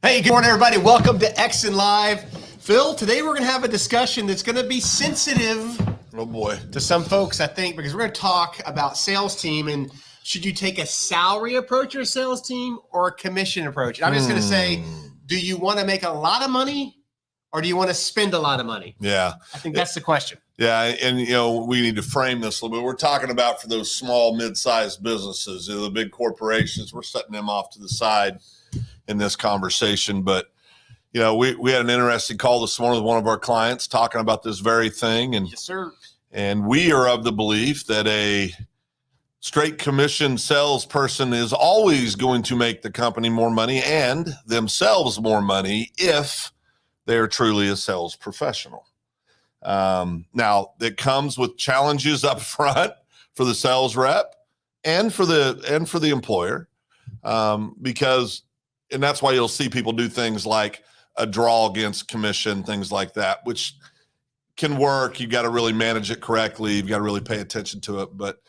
Hey, good morning, everybody. Welcome to EXSIN Live. Phil, today we're going to have a discussion that's going to be sensitive to some folks, I think, because we're going to talk about sales team and should you take a salary approach or a sales team or a commission approach? And I'm just going to say, do you want to make a lot of money or do you want to spend a lot of money? Yeah. I think that's the question. Yeah. And, we need to frame this a little bit. We're talking about for those small, mid-sized businesses, the big corporations, we're setting them off to the side in this conversation. But, we had an interesting call this morning with one of our clients talking about this very thing. And, yes, sir. And we are of the belief that a straight commission salesperson is always going to make the company more money and themselves more money if they are truly a sales professional. Now, it comes with challenges up front for the sales rep and for the employer, because that's why you'll see people do things like a draw against commission, things like that, which can work. You got to really manage it correctly. You've got to really pay attention to it. But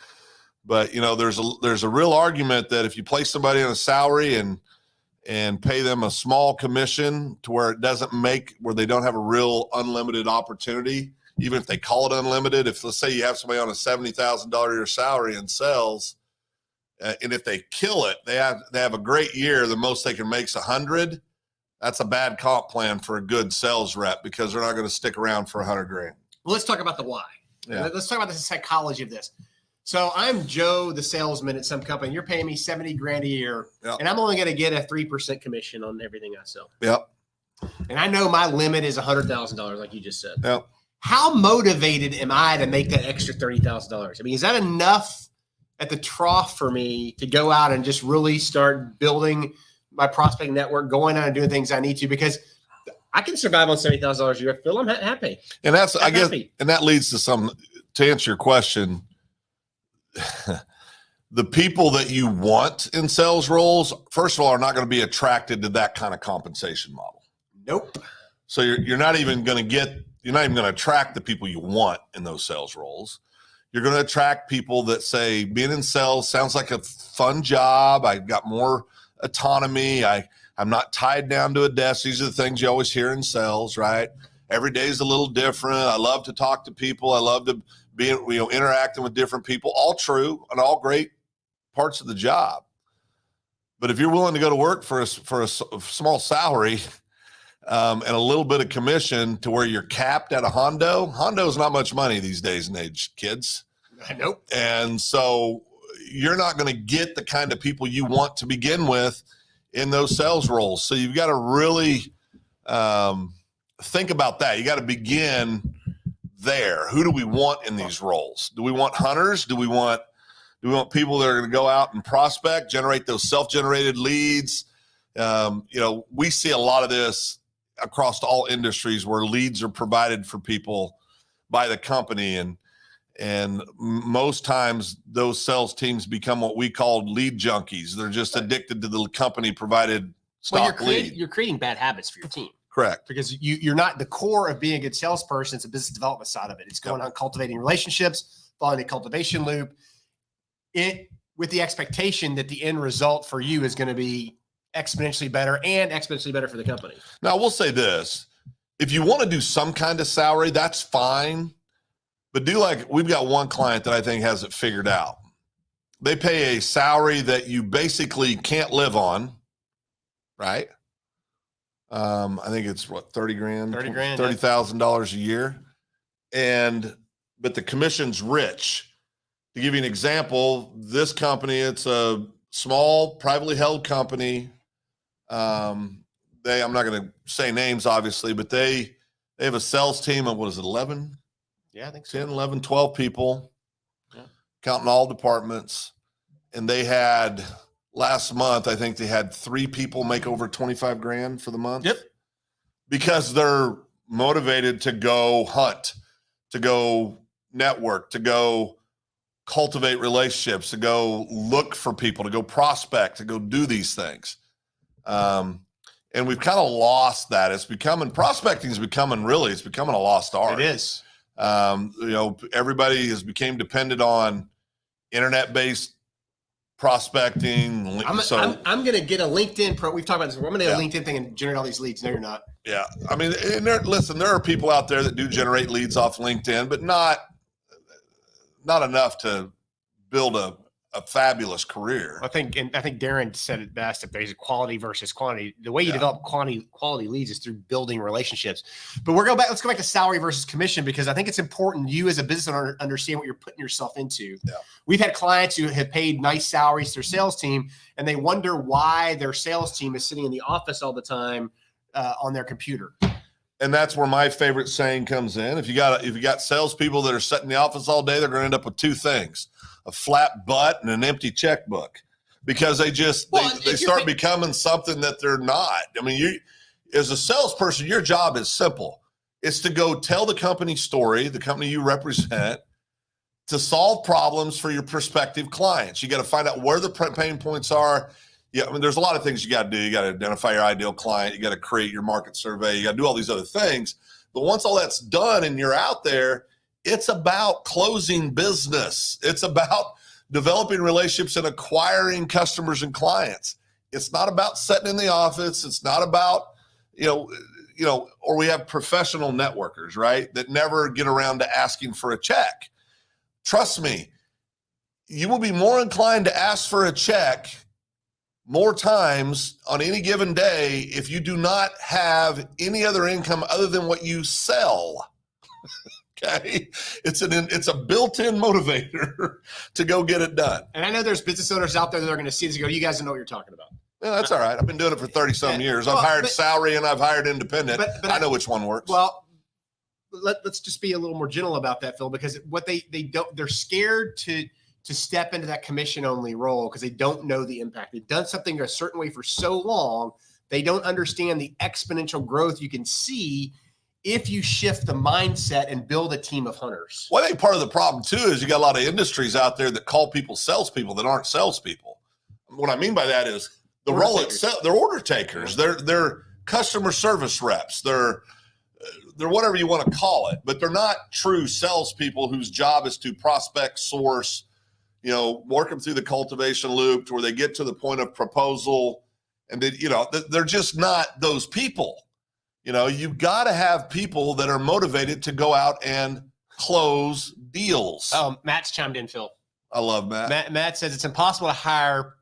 there's a real argument that if you place somebody on a salary and pay them a small commission to where where they don't have a real unlimited opportunity, even if they call it unlimited. If let's say you have somebody on a $70,000 a year salary in sales, and if they kill it, they have a great year. The most they can make is 100. That's a bad comp plan for a good sales rep because they're not going to stick around for 100 grand. Well, let's talk about the why. Yeah. Let's talk about the psychology of this. So I'm Joe, the salesman at some company. You're paying me 70 grand a year, and I'm only going to get a 3% commission on everything I sell. Yep. And I know my limit is $100,000, like you just said. Yep. How motivated am I to make that extra $30,000? I mean, is that enough at the trough for me to go out and just really start building my prospect network, going out and doing things I need to? Because I can survive on $70,000 a year. Phil, I'm happy. And I guess, and that leads to answer your question. The people that you want in sales roles, first of all, are not going to be attracted to that kind of compensation model. Nope. So you're not even going to attract the people you want in those sales roles. You're going to attract people that say, being in sales sounds like a fun job. I've got more autonomy. I'm not tied down to a desk. These are the things you always hear in sales, right? Every day is a little different. I love to talk to people. I love to be, interacting with different people. All true and all great parts of the job. But if you're willing to go to work for a small salary and a little bit of commission to where you're capped at a Hondo is not much money these days and age, kids. Nope. And so you're not going to get the kind of people you want to begin with in those sales roles. So you've got to really think about that. You got to begin there. Who do we want in these roles? Do we want hunters? Do we want people that are going to go out and prospect, generate those self-generated leads? We see a lot of this across all industries where leads are provided for people by the company. And most times those sales teams become what we call lead junkies. They're just addicted to the company provided stock lead. You're creating bad habits for your team. Correct. Because you're not the core of being a good salesperson. It's a business development side of it. It's going on cultivating relationships, following the cultivation loop, with the expectation that the end result for you is going to be exponentially better and exponentially better for the company. Now, we'll say this. If you want to do some kind of salary, that's fine. But we've got one client that I think has it figured out. They pay a salary that you basically can't live on, right? I think it's $30 grand, $30,000 a year. But the commission's rich. To give you an example, this company, it's a small privately held company. I'm not going to say names obviously, but they have a sales team of 11? Yeah, I think so. 10, 11, 12 people, counting all departments. And they had last month, I think they had 3 people make over 25 grand for the month. Yep. Because they're motivated to go hunt, to go network, to go cultivate relationships, to go look for people, to go prospect, to go do these things. And we've kind of lost that. Prospecting is becoming a lost art. It is. Everybody has became dependent on internet-based prospecting. I'm going to get a LinkedIn We've talked about this. I'm going to get a LinkedIn thing and generate all these leads. No, you're not. Yeah. I mean, listen, there are people out there that do generate leads off LinkedIn, but not enough to build a fabulous career. I think Darren said it best. If there's quality versus quantity, the way you develop quality leads is through building relationships. But let's go back to salary versus commission, because I think it's important you as a business owner understand what you're putting yourself into. Yeah. We've had clients who have paid nice salaries to their sales team, and they wonder why their sales team is sitting in the office all the time on their computer. And that's where my favorite saying comes in. If you got salespeople that are sitting in the office all day, they're going to end up with two things: a flat butt and an empty checkbook, because they start becoming something that they're not. I mean, you as a salesperson, your job is simple. It's to go tell the company story, the company you represent, to solve problems for your prospective clients. You got to find out where the pain points are. Yeah, I mean, there's a lot of things you got to do. You got to identify your ideal client. You got to create your market survey. You got to do all these other things. But once all that's done and you're out there, it's about closing business. It's about developing relationships and acquiring customers and clients. It's not about sitting in the office. It's not about, or we have professional networkers, right, that never get around to asking for a check. Trust me, you will be more inclined to ask for a check more times on any given day if you do not have any other income other than what you sell. Okay, it's a built-in motivator to go get it done. And I know there's business owners out there that are going to see this and go, "You guys don't know what you're talking about." Yeah, that's all right. I've been doing it for 30-some years. I've hired salary and I've hired independent. But I know which one works. Well, let's just be a little more gentle about that, Phil, because what they're scared to step into that commission-only role because they don't know the impact. They've done something a certain way for so long, they don't understand the exponential growth you can see if you shift the mindset and build a team of hunters. Well, I think part of the problem, too, is you got a lot of industries out there that call people salespeople that aren't salespeople. What I mean by that is the role itself, they're order takers. They're customer service reps. They're whatever you want to call it, but they're not true salespeople whose job is to prospect, source, work them through the cultivation loop to where they get to the point of proposal. And then, they're just not those people. You've got to have people that are motivated to go out and close deals. Oh, Matt's chimed in, Phil. I love Matt. Matt says it's impossible to hire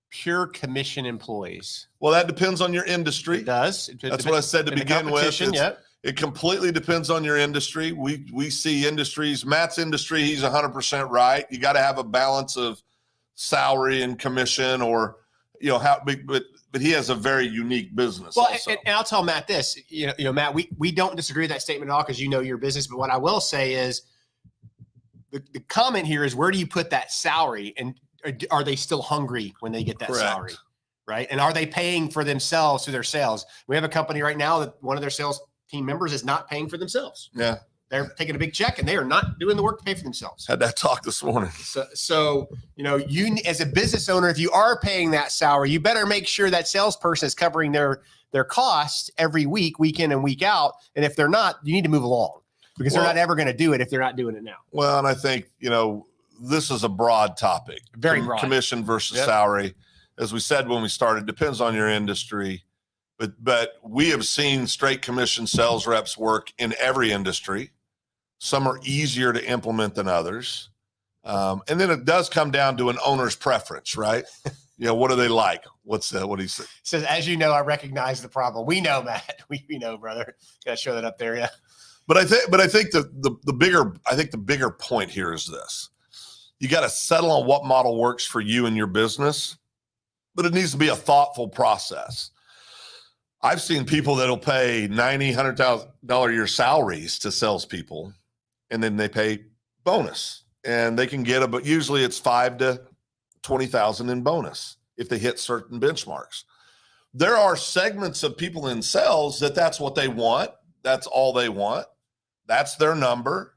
pure commission employees. Well, that depends on your industry. It does. That's what I said to begin with. It completely depends on your industry. We see industries. Matt's industry, he's 100% right. You got to have a balance of salary and commission, or but he has a very unique business. Well, and I'll tell Matt this. Matt, we don't disagree with that statement at all because your business. But what I will say is, the comment here is, where do you put that salary, and are they still hungry when they get that salary, right? And are they paying for themselves through their sales? We have a company right now that one of their sales team members is not paying for themselves. Yeah. They're taking a big check and they are not doing the work to pay for themselves. Had that talk this morning. So you as a business owner, if you are paying that salary, you better make sure that salesperson is covering their costs every week, week in and week out. And if they're not, you need to move along because they're not ever going to do it if they're not doing it now. Well, and I think, this is a broad topic. Very broad. Commission versus salary. As we said when we started, depends on your industry. But we have seen straight commission sales reps work in every industry. Some are easier to implement than others. And then it does come down to an owner's preference, right? What do they like? What he say? Says, as you know, I recognize the problem. We know, Matt. We know, brother. Got to show that up there, yeah. But I think the bigger point here is this. You got to settle on what model works for you and your business, but it needs to be a thoughtful process. I've seen people that'll pay $90,000, $100,000 a year salaries to salespeople, and then they pay bonus, and they can get but usually it's $5,000 to $20,000 in bonus if they hit certain benchmarks. There are segments of people in sales that's what they want. That's all they want. That's their number.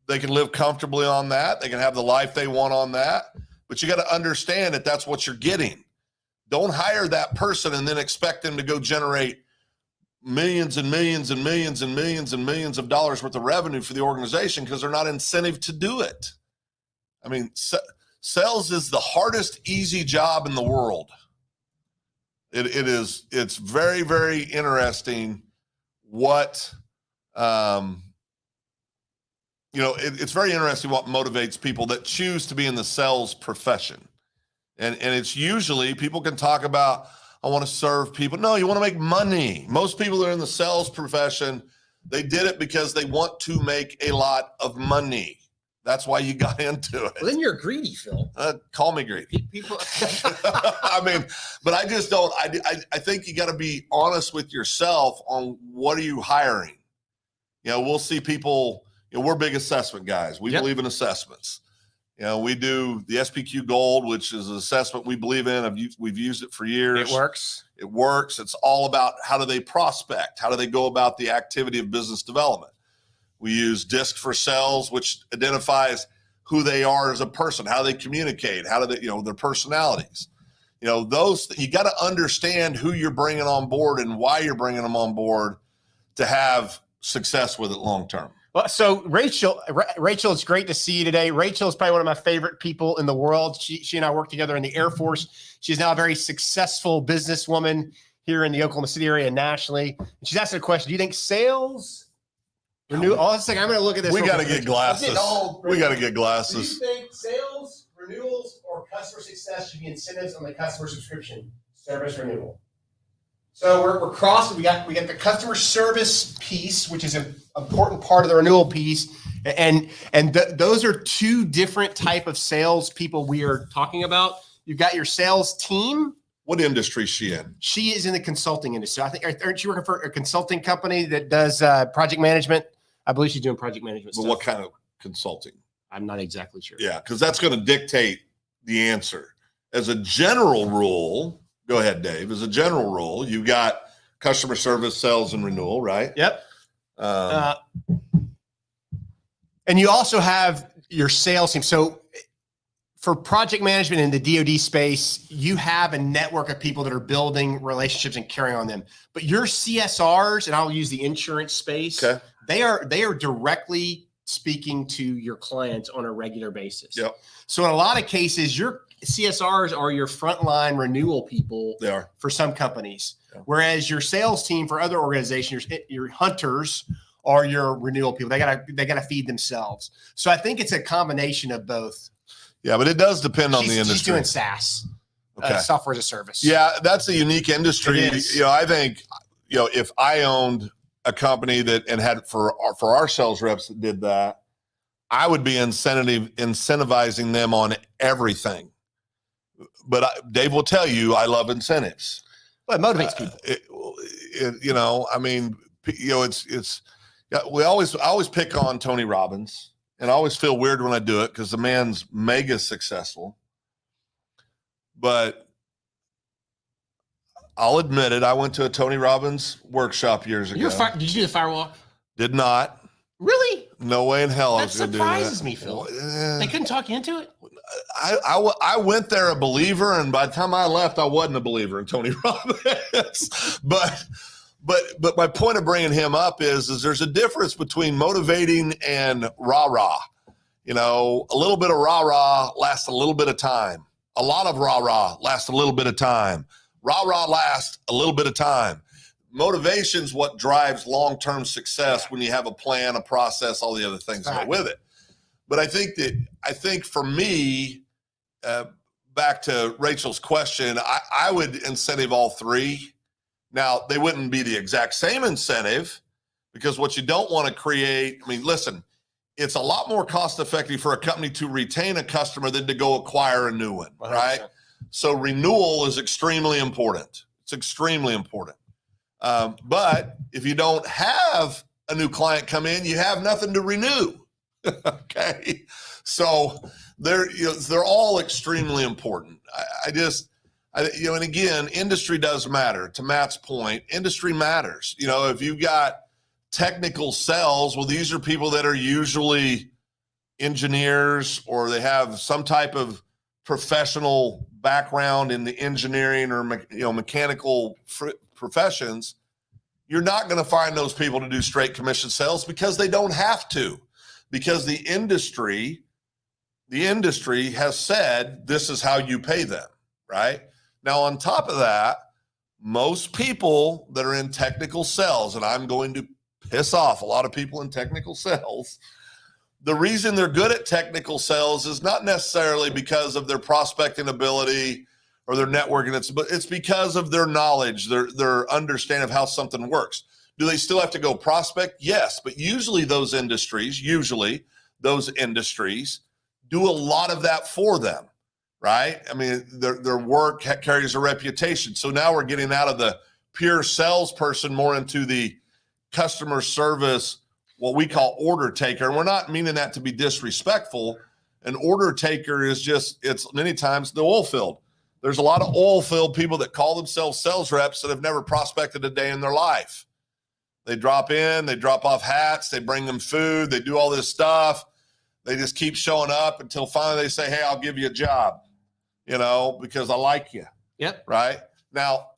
They can live comfortably on that. They can have the life they want on that. But you got to understand that that's what you're getting. Don't hire that person and then expect them to go generate millions and millions and millions and millions and millions of dollars worth of revenue for the organization because they're not incentivized to do it. I mean, Sales is the hardest, easy job in the world. It's very, very interesting what, it's very interesting what motivates people that choose to be in the sales profession. And it's usually people can talk about, I want to serve people. No, you want to make money. Most people that are in the sales profession, they did it because they want to make a lot of money. That's why you got into it. Well, then you're greedy, Phil. Call me greedy. People. I mean, but I just don't. I think you got to be honest with yourself on what are you hiring. We'll see people. We're big assessment guys. We believe in assessments. We do the SPQ Gold, which is an assessment we believe in. We've used it for years. It works. It works. It's all about how do they prospect? How do they go about the activity of business development? We use DISC for sales, which identifies who they are as a person, how they communicate, how do they, their personalities. Those, you got to understand who you're bringing on board and why you're bringing them on board to have success with it long term. Well, so Rachel, it's great to see you today. Rachel is probably one of my favorite people in the world. She and I work together in the Air Force. She's now a very successful businesswoman here in the Oklahoma City area and nationally. And she's asking a question. Do you think sales renew? Oh, I'm going to look at this. We got to get glasses. We got to get glasses. Do you think sales, renewals, or customer success should be incentives on the customer subscription service renewal? So we're crossing. We got the customer service piece, which is an important part of the renewal piece, and those are two different type of sales people we are talking about. You've got your sales team. What industry is she in? She is in the consulting industry. I think, aren't you working for a consulting company that does project management? I believe she's doing project management But stuff. what kind of consulting? I'm not exactly sure. Yeah, because that's going to dictate the answer. As a general rule. Go ahead, Dave. As a general rule, you've got customer service, sales, and renewal, right? Yep. And you also have your sales team. So for project management in the DoD space, you have a network of people that are building relationships and carrying on them. But your CSRs, and I'll use the insurance space, okay, they are directly speaking to your clients on a regular basis. Yep. So in a lot of cases, your CSRs are your frontline renewal people. They are for some companies, whereas your sales team for other organizations, your hunters are your renewal people. They gotta feed themselves. So I think it's a combination of both. Yeah, but it does depend on the industry. She's doing SaaS, software as a service. Yeah, that's a unique industry. I think if I owned a company and had for our sales reps that did that, I would be incentivizing them on everything. But Dave will tell you, I love incentives. Well, it motivates people. I always pick on Tony Robbins, and I always feel weird when I do it because the man's mega successful. But I'll admit it. I went to a Tony Robbins workshop years ago. Did you do the firewalk? Did not. Really? No way in hell I That was going to do that. surprises me, Phil. They couldn't talk you into it? I went there a believer, and by the time I left, I wasn't a believer in Tony Robbins. But my point of bringing him up is there's a difference between motivating and rah-rah. A little bit of rah-rah lasts a little bit of time. A lot of rah-rah lasts a little bit of time. Rah-rah lasts a little bit of time. Motivation's what drives long-term success when you have a plan, a process, all the other things that go with it. But I think for me, back to Rachel's question, I would incentive all three. Now, they wouldn't be the exact same incentive because what you don't want to create, listen, it's a lot more cost effective for a company to retain a customer than to go acquire a new one, 100%. right? So renewal is extremely important. It's extremely important. But if you don't have a new client come in, you have nothing to renew. Okay. So they're all extremely important. And again, industry does matter. To Matt's point, industry matters. If you've got technical sales, well, these are people that are usually engineers or they have some type of professional background in the engineering or mechanical professions. You're not going to find those people to do straight commission sales because they don't have to, because the industry the industry has said this is how you pay them, right? Now, on top of that, most people that are in technical sales, and I'm going to piss off a lot of people in technical sales, the reason they're good at technical sales is not necessarily because of their prospecting ability or their networking, it's because of their knowledge, their understanding of how something works. Do they still have to go prospect? Yes, but usually those industries do a lot of that for them, right? I mean, their work carries a reputation. So now we're getting out of the pure salesperson more into the customer service, what we call order taker. And we're not meaning that to be disrespectful. An order taker is it's many times the oil field. There's a lot of oil field people that call themselves sales reps that have never prospected a day in their life. They drop in, they drop off hats, they bring them food, they do all this stuff. They just keep showing up until finally they say, hey, I'll give you a job, because I like you. Yep. Right? Now,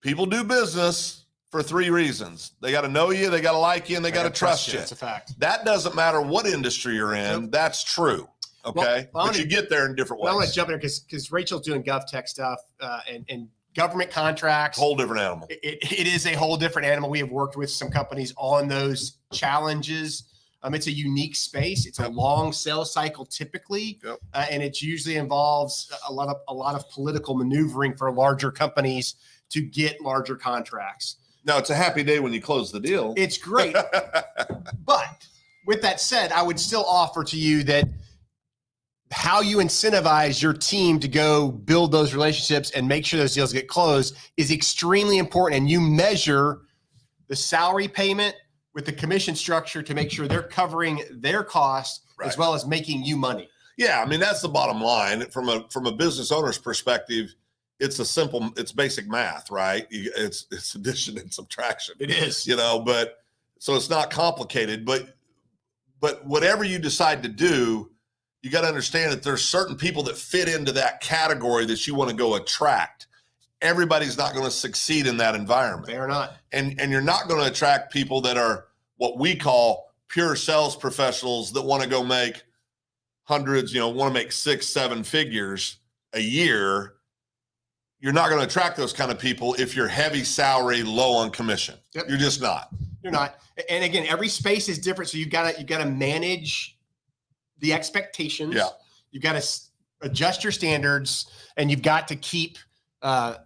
people do business for 3 reasons. They got to know you, they got to like you, and they got to trust you. That's a fact. That doesn't matter what industry you're in. Nope. That's true. Okay. But you get there in different ways. I want to jump in because Rachel's doing GovTech stuff and government contracts. Whole different animal. It is a whole different animal. We have worked with some companies on those challenges. It's a unique space. It's a long sales cycle typically, and it usually involves a lot of political maneuvering for larger companies to get larger contracts. Now, it's a happy day when you close the deal. It's great. But with that said, I would still offer to you that how you incentivize your team to go build those relationships and make sure those deals get closed is extremely important. And you measure the salary payment with the commission structure to make sure they're covering their costs as well as making you money. Yeah, I mean, that's the bottom line. From a business owner's perspective, it's basic math, right? It's addition and subtraction. It is. But so it's not complicated, but whatever you decide to do, you got to understand that there's certain people that fit into that category that you want to go attract. Everybody's not going to succeed in that environment. They are not. And you're not going to attract people that are what we call pure sales professionals that want to go make hundreds, want to make 6-7 figures a year. You're not going to attract those kind of people if you're heavy salary, low on commission. Yep. You're just not. You're not. And again, every space is different. So you've got to manage the expectations. Yeah. You've got to adjust your standards, and you've got to keep your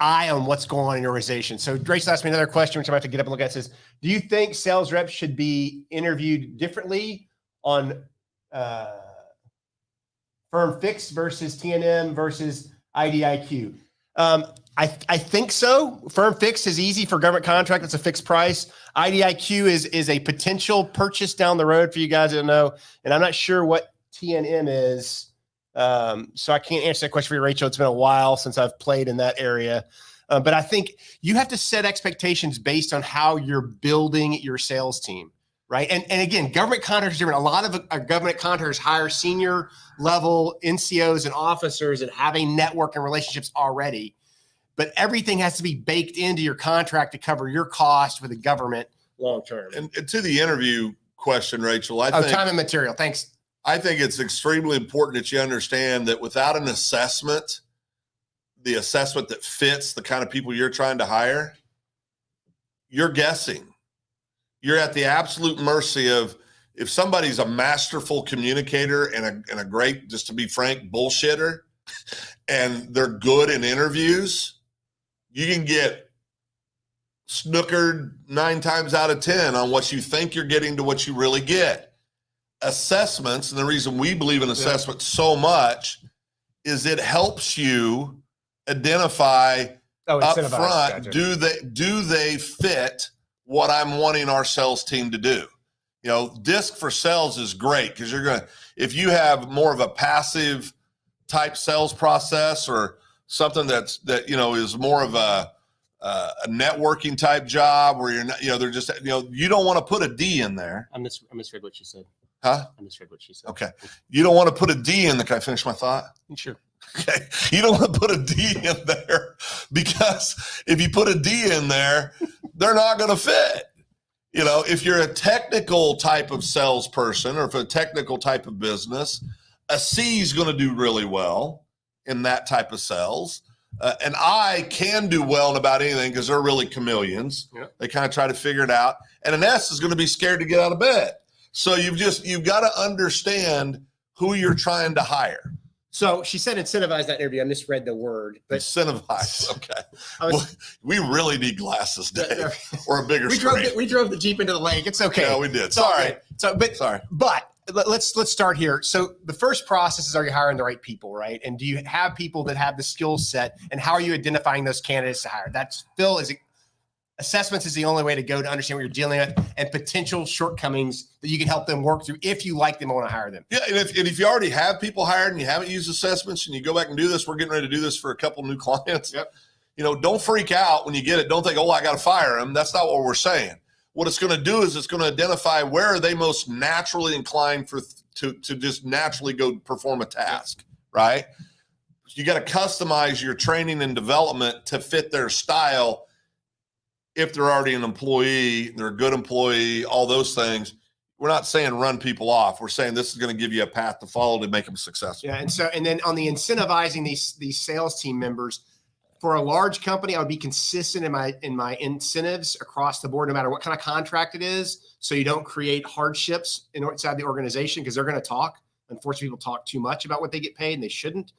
eye on what's going on in your organization. So Rachel asked me another question, which I'm going to have to get up and look at. It says, do you think sales reps should be interviewed differently on firm fixed versus T&M versus IDIQ? I think so. Firm fixed is easy for government contract. It's a fixed price. IDIQ is a potential purchase down the road for you guys to know. And I'm not sure what T&M is. So I can't answer that question for you, Rachel. It's been a while since I've played in that area. But I think you have to set expectations based on how you're building your sales team, right? And again, government contractors are different. A lot of our government contractors hire senior level NCOs and officers that have a network and relationships already. But everything has to be baked into your contract to cover your cost with the government long term. And to the interview question, Rachel, I think time and material. Thanks. I think it's extremely important that you understand that without an assessment, the assessment that fits the kind of people you're trying to hire, you're guessing. You're at the absolute mercy of, if somebody's a masterful communicator and a great, just to be frank, bullshitter, and they're good in interviews, you can get snookered 9 times out of 10 on what you think you're getting to what you really get. Assessments, and the reason we believe in assessment so much is it helps you identify up front, gotcha. do they fit what I'm wanting our sales team to do? DISC for sales is great because if you have more of a passive type sales process or something that is more of a networking type job where you're not, they're just, you don't want to put a D in there. I misread what you said. Huh? I misread what you said. Okay. You don't want to put a D in there. Can I finish my thought? Sure. Okay. You don't want to put a D in there because if you put a D in there, they're not going to fit. You know, if you're a technical type of salesperson or if a technical type of business, a C is going to do really well in that type of sales. An I can do well in about anything because they're really chameleons. Yep. They kind of try to figure it out. And an S is going to be scared to get out of bed. So you've got to understand who you're trying to hire. So she said incentivize that interview. I misread the word. But Incentivize. Okay. We really need glasses, Dave, or a bigger screen. We drove the Jeep into the lake. It's okay. Yeah, we did. Sorry. Sorry. But let's start here. So the first process is, are you hiring the right people, right? And do you have people that have the skill set? And how are you identifying those candidates to hire? That's Phil. Assessments is the only way to go to understand what you're dealing with and potential shortcomings that you can help them work through if you like them and want to hire them. Yeah, and if you already have people hired and you haven't used assessments and you go back and do this, we're getting ready to do this for a couple new clients. Yep. You know, don't freak out when you get it. Don't think, oh, I got to fire them. That's not what we're saying. What it's going to do is it's going to identify where are they most naturally inclined to just naturally go perform a task, right? You got to customize your training and development to fit their style. If they're already an employee, they're a good employee, all those things. We're not saying run people off. We're saying this is going to give you a path to follow to make them successful. Yeah, and then on the incentivizing these sales team members, for a large company, I would be consistent in my incentives across the board, no matter what kind of contract it is, so you don't create hardships inside the organization because they're going to talk. Unfortunately, people talk too much about what they get paid, and they shouldn't.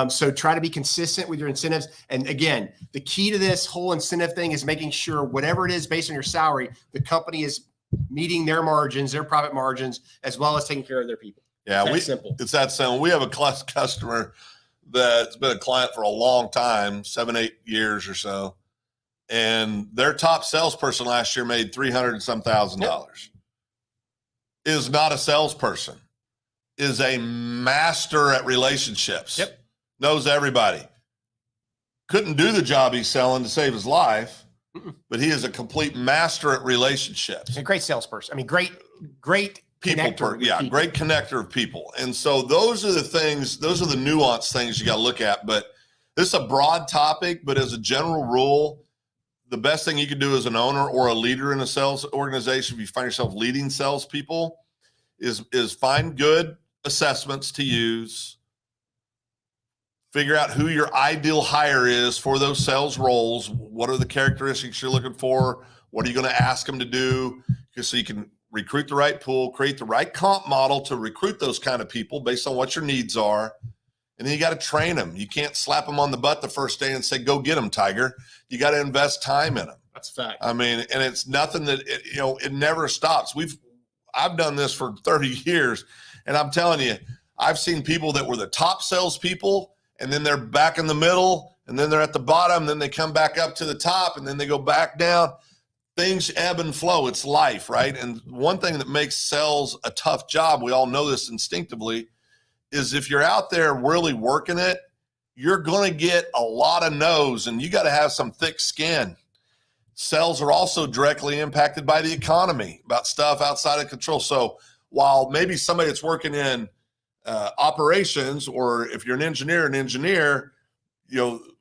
So try to be consistent with your incentives. And again, the key to this whole incentive thing is making sure whatever it is based on your salary, the company is meeting their margins, their profit margins, as well as taking care of their people. Yeah, it's that simple. We have a customer that's been a client for a long time, 7-8 years or so. And their top salesperson last year made $300 and some thousand. Is not a salesperson, is a master at relationships. Yep. Knows everybody. Couldn't do the job he's selling to save his life, but he is a complete master at relationships. A great salesperson. I mean, great people. people. Great connector of people. And so those are the things, those are the nuanced things you got to look at. But this is a broad topic, but as a general rule, the best thing you can do as an owner or a leader in a sales organization, if you find yourself leading salespeople, is find good assessments to use. Figure out who your ideal hire is for those sales roles. What are the characteristics you're looking for? What are you going to ask them to do? So you can recruit the right pool, create the right comp model to recruit those kind of people based on what your needs are. And then you got to train them. You can't slap them on the butt the first day and say, go get them, Tiger. You got to invest time in them. That's a fact. I mean, and it's nothing that, it never stops. I've done this for 30 years, and I'm telling you, I've seen people that were the top salespeople, and then they're back in the middle, and then they're at the bottom, then they come back up to the top, and then they go back down. Things ebb and flow. It's life, right? And one thing that makes sales a tough job, we all know this instinctively, is if you're out there really working it, you're going to get a lot of no's, and you got to have some thick skin. Sales are also directly impacted by the economy, about stuff outside of control. So while maybe somebody that's working in operations, or if you're an engineer,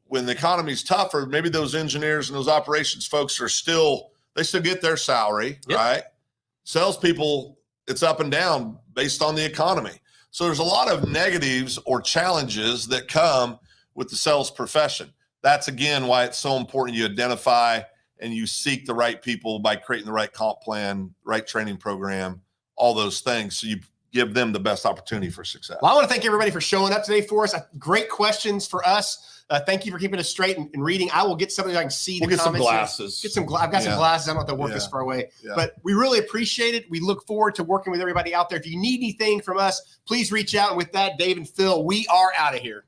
when the economy's tougher, maybe those engineers and those operations folks they still get their salary, yep. Right? Salespeople, it's up and down based on the economy. So there's a lot of negatives or challenges that come with the sales profession. That's, again, why it's so important you identify and you seek the right people by creating the right comp plan, right training program, all those things. So you give them the best opportunity for success. Well, I want to thank everybody for showing up today for us. Great questions for us. Thank you for keeping us straight and reading. I will get something I can see. We'll get some glasses. I've got some glasses. I don't have to work this far away. Yeah. But we really appreciate it. We look forward to working with everybody out there. If you need anything from us, please reach out. And with that, Dave and Phil, we are out of here.